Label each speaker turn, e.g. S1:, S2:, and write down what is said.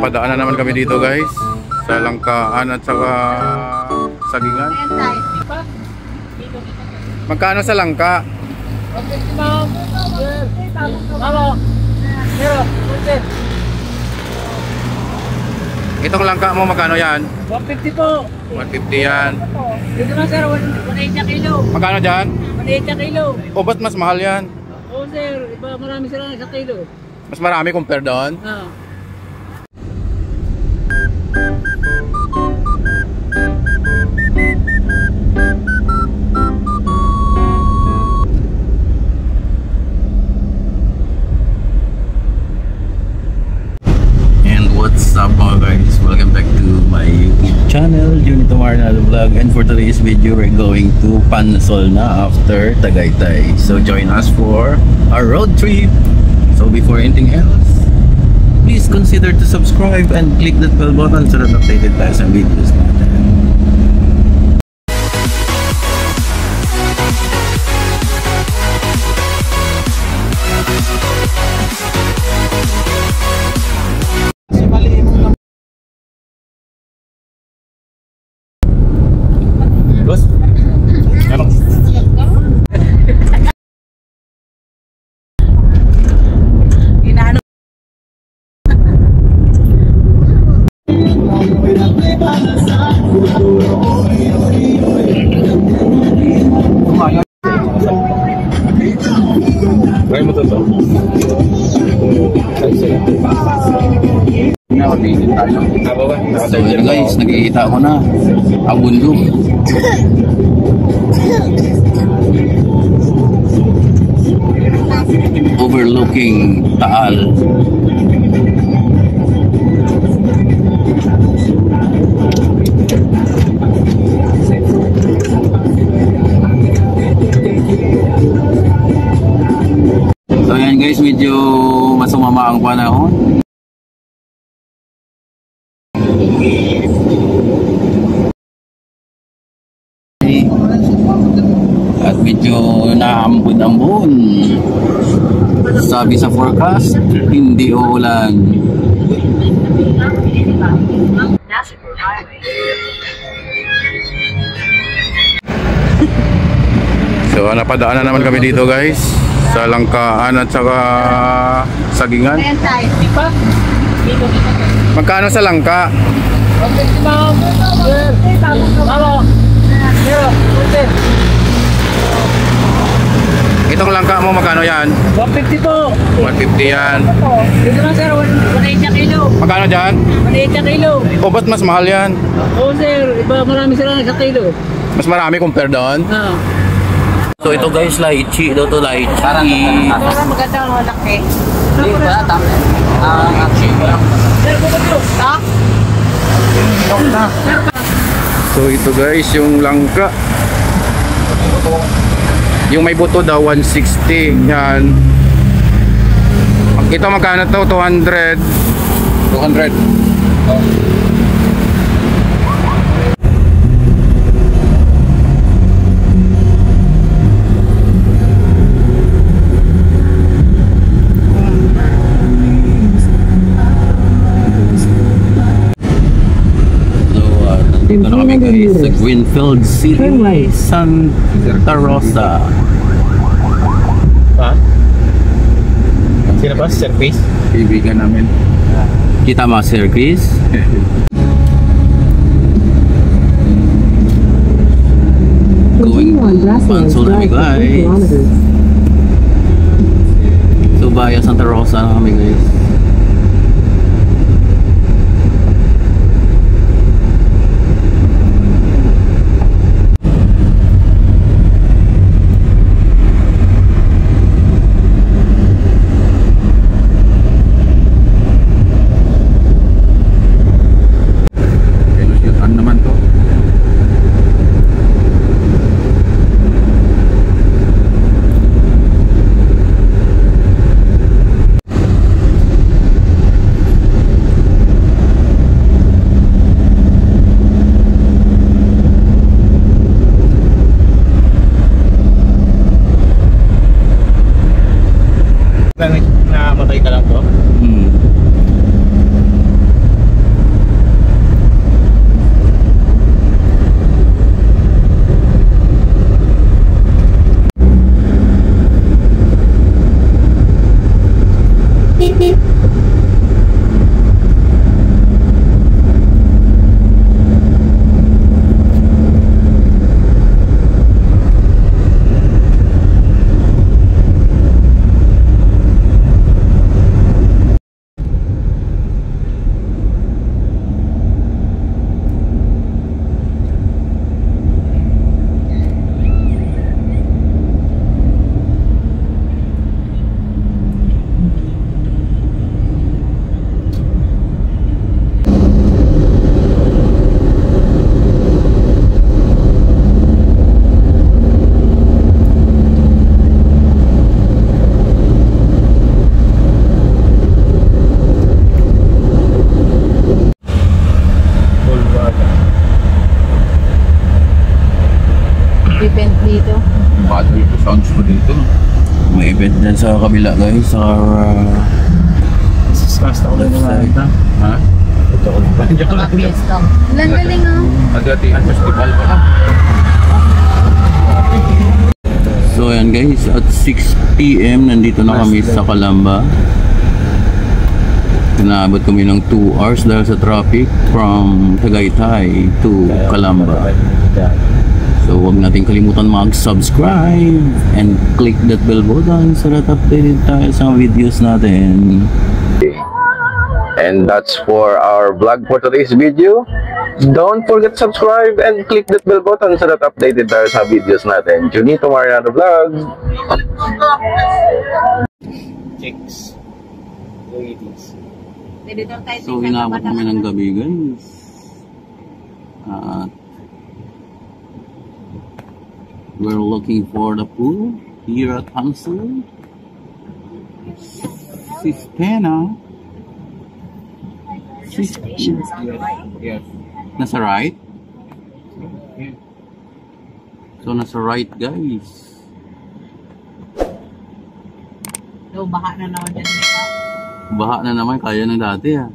S1: napadaan na naman kami dito guys sa Langkaan at saka Sagingan. Magkano sa Langka? Itong Langka mo magkano yan?
S2: 150 po.
S1: 150 yan.
S2: Dito na sir, 180 kilo.
S1: Magkano dyan?
S2: 180 kilo.
S1: O ba't mas mahal yan?
S2: Oo sir, iba marami sila sa kilo.
S1: Mas marami compare doon?
S2: Ah.
S1: What's up mga guys? Welcome back to my YouTube channel, Junito Marnal Vlog. And for today's video, we're going to Pansol na after Tagaytay. So join us for our road trip. So before anything else, please consider to subscribe and click that bell button so that updated tayo sa videos natin. Try mo to. So yun guys, nakikita ko na ang bundok. Overlooking Taal. So yan guys, medyo masumama ang panahon. At medyo naambon-ambon. Sabi sa forecast, hindi uulan. So napadaan na naman kami dito guys sa Langkaan at saka Sagingan. Magkano sa Langka? Itong Langka mo magkano yan?
S2: 150 po.
S1: 150 yan.
S2: Dito na sir, 180 kilo.
S1: Magkano dyan?
S2: 180 kilo.
S1: O ba't mas mahal yan?
S2: Oo sir, iba marami sila sa kilo.
S1: Mas marami compare doon?
S2: Ah.
S1: So ito guys, lychee. Ito to lychee.
S2: Parang maganda ang malaki.
S3: Hindi ba? Tama.
S2: Sir, bumagyo. Ha?
S1: So ito guys, yung Langka. Yung may buto daw 160. Yan. Ito magkano to? 200. 200. Dito na kami guys sa Greenfield City, Santa Rosa.
S3: Ha? Sino ba? Sir Chris?
S1: Kaibigan namin. Kita mo Sir Chris? Going Pansol kami guys. So via Santa Rosa na kami guys.
S4: event dito.
S3: Paano yung sounds ko dito?
S1: May event dyan sa kabila guys. Sa
S3: Basta ko lang naman ito. Ha? Ito ko lang.
S4: Mga piyesta. Ang galing ah.
S3: Agatihan festival pa lang.
S1: So ayan guys, at 6 PM nandito na kami sa Calamba. Inaabot kami ng 2 hours dahil sa traffic from Tagaytay to Calamba. So huwag natin kalimutan mag-subscribe and click that bell button so that updated tayo sa videos natin. And that's for our vlog for today's video. Don't forget to subscribe and click that bell button so that updated tayo sa videos natin. Junito Mariano Vlog.
S3: Chicks. Ladies.
S1: So inabot kami ng gabi guys. At we're looking for the pool here at Hansel Sistena.
S3: Yes.
S1: Nasa right? So nasa right guys.
S4: So, baha na naman dyan.
S1: Baha na naman, kaya na dati ah.